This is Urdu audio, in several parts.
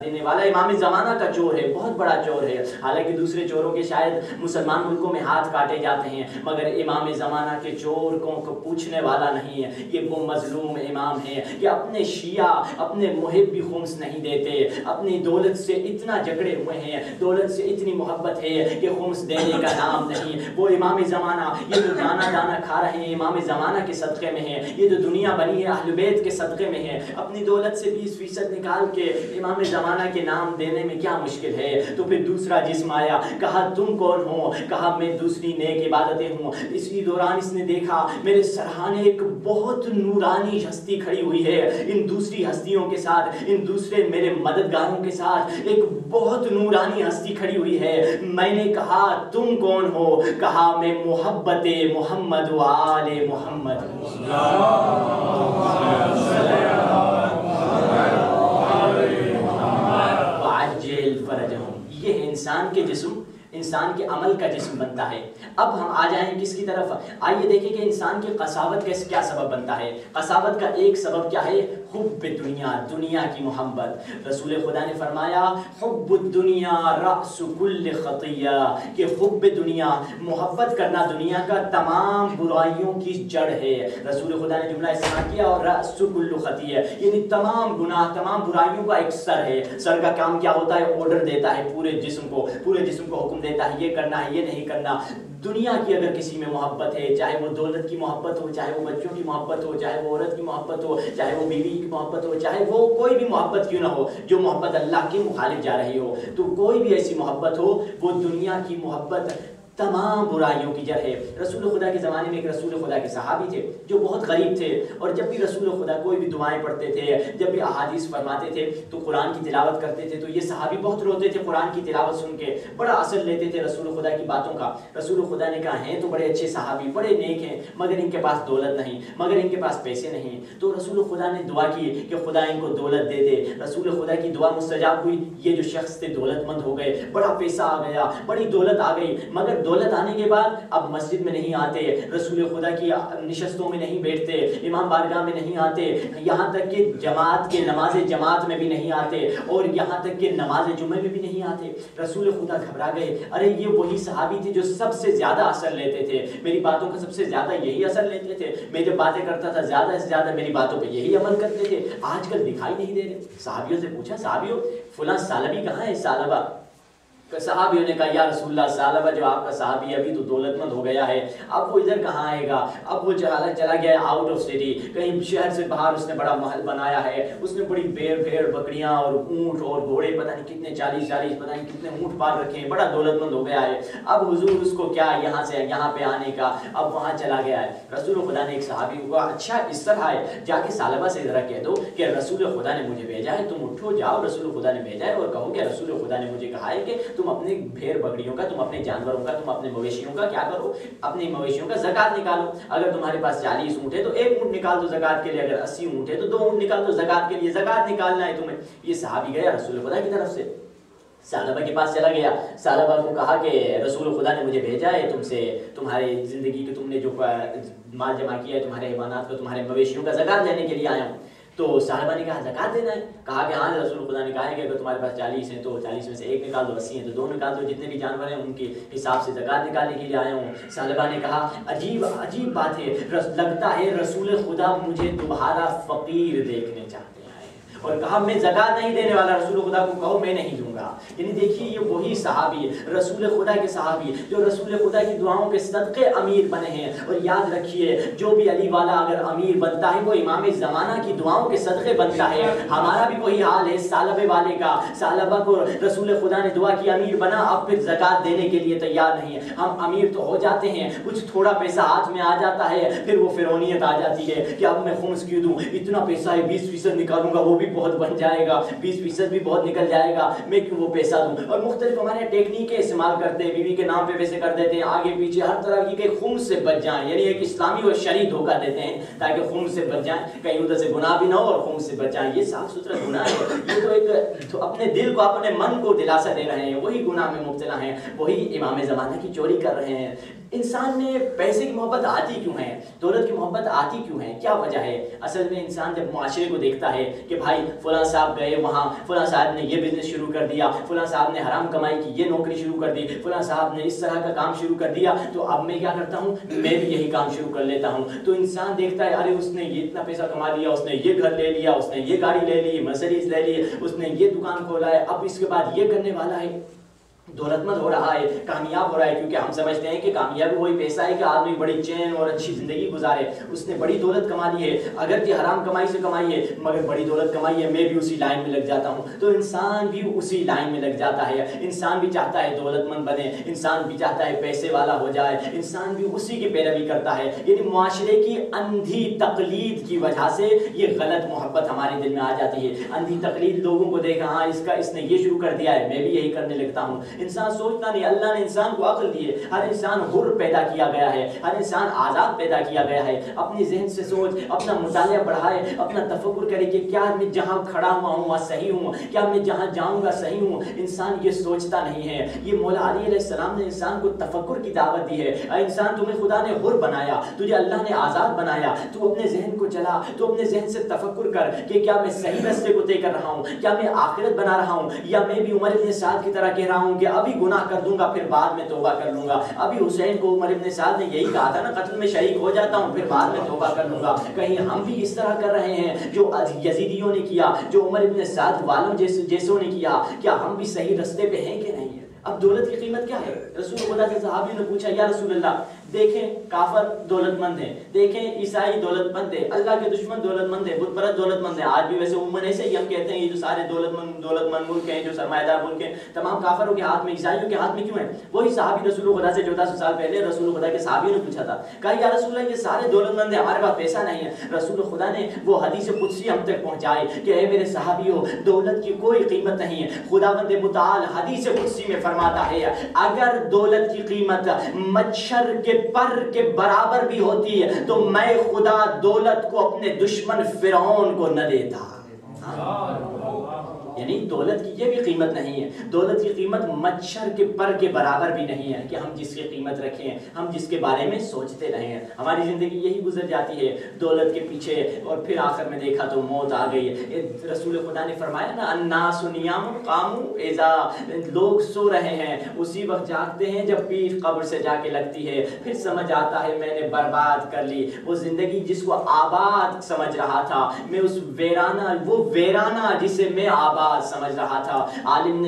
دینے والا امام زمانہ کا چور ہے، بہت بڑا چور ہے۔ حالانکہ دوسرے چوروں کے شاید مسلمان ملکوں میں ہاتھ کاٹے جاتے ہیں، مگر امام زمانہ کے چور کو پوچھنے والا نہیں ہے۔ یہ وہ مظلوم امام ہے کہ اپنے شیعہ، اپنے محب بھی خمس نہیں دیتے، اپنی دولت سے اتنا جکڑے ہوئے ہیں، دولت سے اتنی محبت ہے کہ خمس دینے کا نام نہیں۔ وہ امام زمانہ یہ جو دانا دانا کھا رہے ہیں امام زمانہ کے صدقے میں ہے، یہ جو دنیا بنی ہے اہل بیت کے صدقے میں ہے۔ اپنی دولت سے 20% نکال کے امام زمانہ کے نام دینے میں کیا مشکل ہے؟ تو پھر دوسرا جسم آیا، کہا تم کون ہو؟ کہا میں دوسری نیک عبادتیں ہوں۔ اسی دوران اس نے دیکھا میرے سرحانے ایک بہت نورانی ہستی کھڑی ہوئی ہے، ان دوسری ہستیوں کے ساتھ، ان دوسرے میرے مددگاروں کے ساتھ ایک بہت نورانی ہستی کھڑی ہوئی ہے۔ میں نے کہا تم کون ہو؟ کہا میں محبت محمد و آل محمد یہ ہے انسان کے جسم، انسان کے عمل کا جسم بنتا ہے۔ اب ہم آ جائیں کس کی طرف؟ آئیے دیکھیں کہ انسان کی قساوت کا کیا سبب بنتا ہے۔ قساوت کا ایک سبب کیا ہے؟ حب دنیا، دنیا کی محبت۔ رسول خدا نے فرمایا حب الدنیا رأس کل خطیہ، کہ حب دنیا، محبت کرنا دنیا کا تمام برائیوں کی جڑ ہے۔ رسول خدا نے جملہ استعمال کیا اور رأس کل خطیہ، یعنی تمام گناہ، تمام برائیوں کا ایک سر ہے۔ سر کا کام کیا ہوتا ہے؟ آرڈر دیتا ہے پورے جسم کو حکم دیتا ہے یہ کرنا ہے، یہ نہیں کرنا۔ دنیا کی اگر کسی میں محبت ہے، چاہے وہ دولت کی محبت ہو، چاہے وہ بچوں کی محبت ہو، چاہے وہ عورت کی محبت ہو، چاہے وہ بیوی کی محبت ہو، چاہے وہ کوئی بھی محبت کیوں نہ ہو، جو محبت اللہ کے مخالف جا رہی ہو، تو کوئی بھی ایسی محبت ہو وہ دنیا کی محبت تمام برائیوں کی جڑ ہے۔ رسول خدا کے زمانے میں ایک رسول خدا کے صحابی تھے جو بہت غریب تھے، اور جب بھی رسول خدا کوئی بھی دعائیں پڑھتے تھے، جب بھی احادیث فرماتے تھے تو قرآن کی تلاوت کرتے تھے، تو یہ صحابی بہت روتے تھے قرآن کی تلاوت سن کے، بڑا اثر لیتے تھے رسول خدا کی باتوں کا۔ رسول خدا نے کہا ہیں تو بڑے اچھے صحابی، بڑے نیک ہیں، مگر ان کے پاس دولت نہیں، مگر ان کے پاس پیسے نہیں۔ تو رسول خدا نے دعا کی کہ خدا ان کو دولت دے دے۔ رسول خدا کی دعا مستجاب ہوئی، یہ جو شخص تھے دولت مند ہو گئے، بڑا پیسہ آ گیا، بڑی دولت آ گئی، مگر دولت آنے کے بعد اب مسجد میں نہیں آتے، رسول خدا کی نشستوں میں نہیں بیٹھتے، امام بارگاہ میں نہیں آتے، یہاں تک کہ جماعت کے نماز جماعت میں بھی نہیں آتے، اور یہاں تک کہ نماز جمعہ میں بھی نہیں آتے۔ رسول خدا گھبرا گئے، ارے یہ وہی صحابی تھے جو سب سے زیادہ اثر لیتے تھے، میری باتوں کا سب سے زیادہ یہی اثر لیتے تھے، میں جب باتیں کرتا تھا زیادہ سے زیادہ میری باتوں پہ یہی عمل کرتے تھے، آج کل دکھائی نہیں دے رہے۔ صحابیوں سے پوچھا صحابیوں فلاں ثعلبی کہاں ہے؟ ثعلبہ صحابیوں نے کہا یا رسول اللہ ثعلبہ جو آپ کا صحابی ابھی تو دولت مند ہو گیا ہے، اب وہ ادھر کہاں آئے گا؟ اب وہ چلا گیا ہے آؤٹ آف سٹی، کہیں شہر سے باہر اس نے بڑا محل بنایا ہے، اس نے بڑی بھیڑ بکریاں اور اونٹ اور گھوڑے پتہ نہیں کتنے 40 پتہ نہیں کتنے اونٹ پال رکھے ہیں، بڑا دولت مند ہو گیا ہے، اب حضور اس کو کیا یہاں سے یہاں پہ آنے کا، اب وہاں چلا گیا ہے۔ رسول خدا نے ایک صحابی کو اچھا اس طرح ہے جا کے ثعلبہ سے ذرا کہہ دو کہ رسول خدا نے مجھے بھیجا ہے، تم اٹھو جاؤ، رسول خدا نے بھیجا ہے، اور کہو کہ رسول خدا نے مجھے کہا ہے کہ تم اپنے بھیڑ بکریوں کا، تم اپنے جانوروں کا، تم اپنے مویشیوں کا کیا کرو؟ اپنے مویشیوں کا زکات نکالو۔ اگر تمہارے پاس 40 اونٹ ہے تو 1 اونٹ نکال دو زکات کے لیے، اگر 80 اونٹ ہے تو 2 اونٹ نکال دو زکات کے لیے، زکات نکالنا ہے تمہیں۔ یہ صحابی گیا رسول خدا کی طرف سے، ثعلبہ کے پاس چلا گیا، ثعلبہ کو کہا کہ رسول خدا نے مجھے بھیجا ہے تم سے، تمہاری زندگی کے تم نے جو مال جمع کیا ہے، تمہارے حیوانات کو، تمہارے مویشیوں کا زکات لینے کے لیے آیا ہوں۔ تو ثعلبہ نے کہا زکات دینا ہے؟ کہا کہ ہاں رسول خدا نے کہا ہے کہ اگر تمہارے پاس 40 ہیں تو 40 میں سے 1 نکال دو، 80 ہیں تو 2 نکال دو، جتنے بھی جانور ہیں ان کے حساب سے زکات نکالنے کے لیے آیا ہوں۔ ثعلبہ نے کہا عجیب بات ہے، لگتا ہے رسول خدا مجھے تمہارا فقیر دیکھنے چاہتے ہیں، اور کہا میں زکات نہیں دینے والا، رسول خدا کو کہو میں نہیں دوں گا۔ یعنی دیکھیے یہ وہی صحابی، رسول خدا کے صحابی جو رسول خدا کی دعاؤں کے صدقے امیر بنے ہیں۔ اور یاد رکھیے جو بھی علی والا اگر امیر بنتا ہے وہ امام زمانہ کی دعاؤں کے صدقے بنتا ہے۔ ہمارا بھی وہی حال ہے ثعلبہ والے کا، ثعلبہ کو رسول خدا نے دعا کی امیر بنا، اب پھر زکات دینے کے لیے تیار نہیں ہے۔ ہم امیر تو ہو جاتے ہیں، کچھ تھوڑا پیسہ ہاتھ میں آ جاتا ہے، پھر وہ فرعونیت آ جاتی ہے کہ اب میں خمس کیوں دوں، اتنا پیسہ ہے 20% نکالوں گا وہ بھی بہت بن جائے گا، 20% بھی بہت نکل جائے گا، میں کیوں وہ پیسہ دوں؟ اور مختلف ہمارے ٹیکنیکیں استعمال کرتے ہیں، بیوی کے نام پہ پیسے کر دیتے ہیں، آگے پیچھے ہر طرح کی کہ خمس سے بچ جائیں، یعنی ایک اسلامی و شرعی دھوکہ دیتے ہیں تاکہ خمس سے بچ جائیں، کہیں ادھر سے گناہ بھی نہ ہو اور خمس سے بچ جائیں۔ یہ صاف ستھرا گناہ ہے، یہ تو ایک اپنے دل کو، اپنے من کو دلاسا دے رہے ہیں، وہی گناہ میں مبتلا ہیں، وہی امام زمانہ کی چوری کر رہے ہیں۔ انسان میں پیسے کی محبت آتی کیوں ہے؟ دولت کی محبت آتی کیوں ہے؟ کیا وجہ ہے؟ اصل میں انسان جب معاشرے کو دیکھتا ہے کہ بھائی بنائی، فلاں صاحب گئے وہاں، فلاں صاحب نے یہ بزنس شروع کر دیا، فلاں صاحب نے حرام کمائی کی یہ نوکری شروع کر دی، فلاں صاحب نے اس طرح کا کام شروع کر دیا، تو اب میں کیا کرتا ہوں، میں بھی یہی کام شروع کر لیتا ہوں۔ تو انسان دیکھتا ہے ارے اس نے یہ اتنا پیسہ کما لیا، اس نے یہ گھر لے لیا، اس نے یہ گاڑی لے لی، مرسیڈیز لے لی، اس نے یہ دکان کھولا ہے، اب اس کے بعد یہ کرنے والا ہے، دولت مند ہو رہا ہے، کامیاب ہو رہا ہے، کیونکہ ہم سمجھتے ہیں کہ کامیابی وہی پیسہ ہے کہ آدمی بڑی چین اور اچھی زندگی گزارے، اس نے بڑی دولت کما لی ہے، اگرچہ حرام کمائی سے کمائی ہے مگر بڑی دولت کمائی ہے، میں بھی اسی لائن میں لگ جاتا ہوں۔ تو انسان بھی اسی لائن میں لگ جاتا ہے، انسان بھی چاہتا ہے دولت مند بنے، انسان بھی چاہتا ہے پیسے والا ہو جائے، انسان بھی اسی کی پیروی کرتا ہے۔ یعنی معاشرے کی اندھی تقلید کی وجہ سے یہ غلط محبت ہمارے دل میں آ جاتی ہے، اندھی تقلید، لوگوں کو دیکھا ہاں اس نے یہ شروع کر دیا ہے میں بھی یہی کرنے لگتا ہوں۔ انسان سوچتا نہیں، اللہ نے انسان کو عقل دی ہے، ہر انسان حر پیدا کیا گیا ہے، ہر انسان آزاد پیدا کیا گیا ہے، اپنی ذہن سے سوچ، اپنا مطالعہ بڑھائے، اپنا تفکر کرے کہ کیا میں جہاں کھڑا ہوا ہوں وہاں صحیح ہوں، کیا میں جہاں جاؤں گا صحیح ہوں۔ انسان یہ سوچتا نہیں ہے۔ یہ مولا علی علیہ السلام نے انسان کو تفکر کی دعوت دی ہے، اے انسان تمہیں خدا نے حر بنایا، تجھے اللہ نے آزاد بنایا، تو اپنے ذہن کو چلا، تو اپنے ذہن سے تفکر کر کہ کیا میں صحیح راستے کو طے کر رہا ہوں، کیا میں آخرت بنا رہا ہوں، یا میں بھی عمر ابن سعد کی طرح کہہ رہا ہوں کہ ابھی گناہ کر دوں گا پھر بعد میں توبہ کر لوں گا۔ ابھی حسین کو عمر ابن سعد نے یہی کہا تھا نا، قتل میں شریک ہو جاتا ہوں پھر بعد میں توبہ کر لوں گا۔ کہیں ہم بھی اس طرح کر رہے ہیں جو یزیدیوں نے کیا، جو عمر ابن سعد والوں جیسوں نے کیا، کیا ہم بھی صحیح راستے پہ ہیں کہ نہیں ہے؟ اب دولت کی قیمت کیا ہے؟ رسول خدا کے صحابیوں نے پوچھا یا رسول اللہ دیکھیں کافر دولت مند ہیں، دیکھیں عیسائی دولت مند ہے، اللہ کے دشمن دولت مند ہے، بت پرست دولت مند ہے، آج بھی ویسے عموماً ایسے ہی ہم کہتے ہیں یہ جو سارے دولت مند ملک ہیں، جو سرمایہ دار ملک ہیں، تمام کافروں کے ہاتھ میں، عیسائیوں کے ہاتھ میں کیوں ہیں؟ وہی صحابی رسول خدا سے 1400 سال پہلے رسول خدا کے صحابیوں نے پوچھا تھا، کہا یا رسول اللہ یہ سارے دولت مند ہیں، ہمارے پاس پیسہ نہیں ہے۔ رسول خدا نے وہ حدیث قدسی ہم تک پہنچائی کہ اے میرے صحابیوں دولت کی کوئی قیمت نہیں ہے، خداوند متعال حدیث قدسی میں فرماتا ہے اگر دولت کی قیمت مچھر کے پر کے برابر بھی ہوتی ہے تو میں خدا دولت کو اپنے دشمن فرعون کو نہ دیتا۔ یعنی دولت کی یہ بھی قیمت نہیں ہے، دولت کی قیمت مچھر کے پر کے برابر بھی نہیں ہے کہ ہم جس کی قیمت رکھیں، ہم جس کے بارے میں سوچتے رہیں۔ ہماری زندگی یہی گزر جاتی ہے دولت کے پیچھے، اور پھر آخر میں دیکھا تو موت آ گئی۔ رسول خدا نے فرمایا نا الناس نیام قاموا اذا، لوگ سو رہے ہیں اسی وقت جاگتے ہیں جب پیٹھ قبر سے جا کے لگتی ہے، پھر سمجھ آتا ہے میں نے برباد کر لی وہ زندگی جس کو آباد سمجھ رہا تھا، میں اس ویرانہ جسے میں آباد سمجھ رہا تھا۔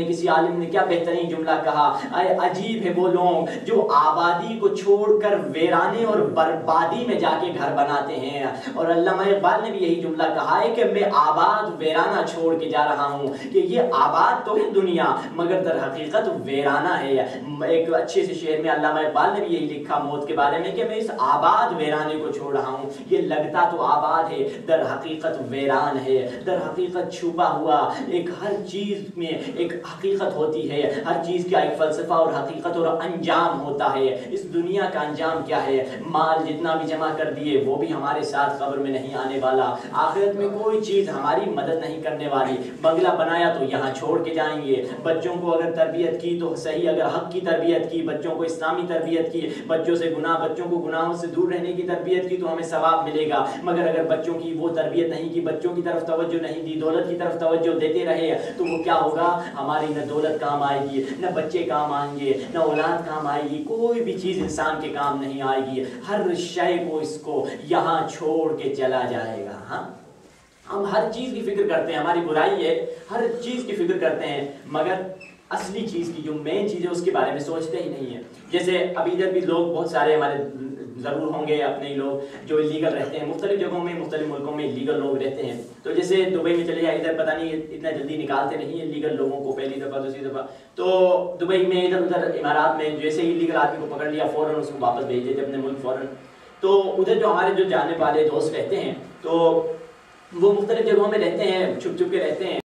کسی عالم نے کیا بہترین جملہ کہا، اے عجیب ہے وہ لوگ جو آبادی کو چھوڑ کر ویرانے اور بربادی میں جا کے گھر بناتے ہیں۔ اور علامہ اقبال نے بھی یہی جملہ کہا ہے کہ میں آباد ویرانہ چھوڑ کے جا رہا ہوں، کہ یہ آباد تو ہے دنیا مگر در حقیقت ویرانہ ہے۔ ایک اچھے سے شعر میں علامہ اقبال نے بھی یہی لکھا موت کے بارے میں کہ میں اس آباد ویرانے کو چھوڑ رہا ہوں، یہ لگتا تو آباد ہے در حقیقت ویران ہے، در حقیقت چھپا ہوا ایک ہر چیز میں ایک حقیقت ہوتی ہے، ہر چیز کا ایک فلسفہ اور حقیقت اور انجام ہوتا ہے۔ اس دنیا کا انجام کیا ہے؟ مال جتنا بھی جمع کر دیے وہ بھی ہمارے ساتھ قبر میں نہیں آنے والا، آخرت میں کوئی چیز ہماری مدد نہیں کرنے والی۔ بنگلہ بنایا تو یہاں چھوڑ کے جائیں گے، بچوں کو اگر تربیت کی تو صحیح، اگر حق کی تربیت کی، بچوں کو اسلامی تربیت کی، بچوں کو گناہوں سے دور رہنے کی تربیت کی تو ہمیں ثواب ملے گا، مگر اگر بچوں کی وہ تربیت نہیں کی، بچوں کی طرف توجہ نہیں دی، دولت کی طرف توجہ دیتے رہے تو وہ کیا ہوگا؟ ہماری نہ دولت کام آئے گی، نہ بچے کام آئیں گے، نہ اولاد کام آئے گی، کوئی بھی چیز انسان کے کام نہیں آئے گی، ہر شے کو اس کو یہاں چھوڑ کے چلا جائے گا۔ ہاں ہم ہر چیز کی فکر کرتے ہیں، ہماری برائی ہے ہر چیز کی فکر کرتے ہیں مگر اصلی چیز کی جو مین چیز ہے اس کے بارے میں سوچتے ہی نہیں ہیں۔ جیسے اب ادھر بھی لوگ بہت سارے ہمارے ضرور ہوں گے اپنے ہی لوگ جو لیگل رہتے ہیں، مختلف جگہوں میں مختلف ملکوں میں لیگل لوگ رہتے ہیں، تو جیسے دبئی میں چلے جائیں، ادھر پتہ نہیں اتنا جلدی نکالتے نہیں ہیں لیگل لوگوں کو، پہلی دفعہ دوسری دفعہ، تو دبئی میں ادھر ادھر امارات میں جیسے ہی لیگل آدمی کو پکڑ لیا فوراً اس کو واپس بھیج دیتے اپنے ملک فوراً۔ تو ادھر جو ہمارے جو جانے والے دوست رہتے ہیں تو وہ مختلف جگہوں میں رہتے ہیں، چھپ چھپ کے رہتے ہیں۔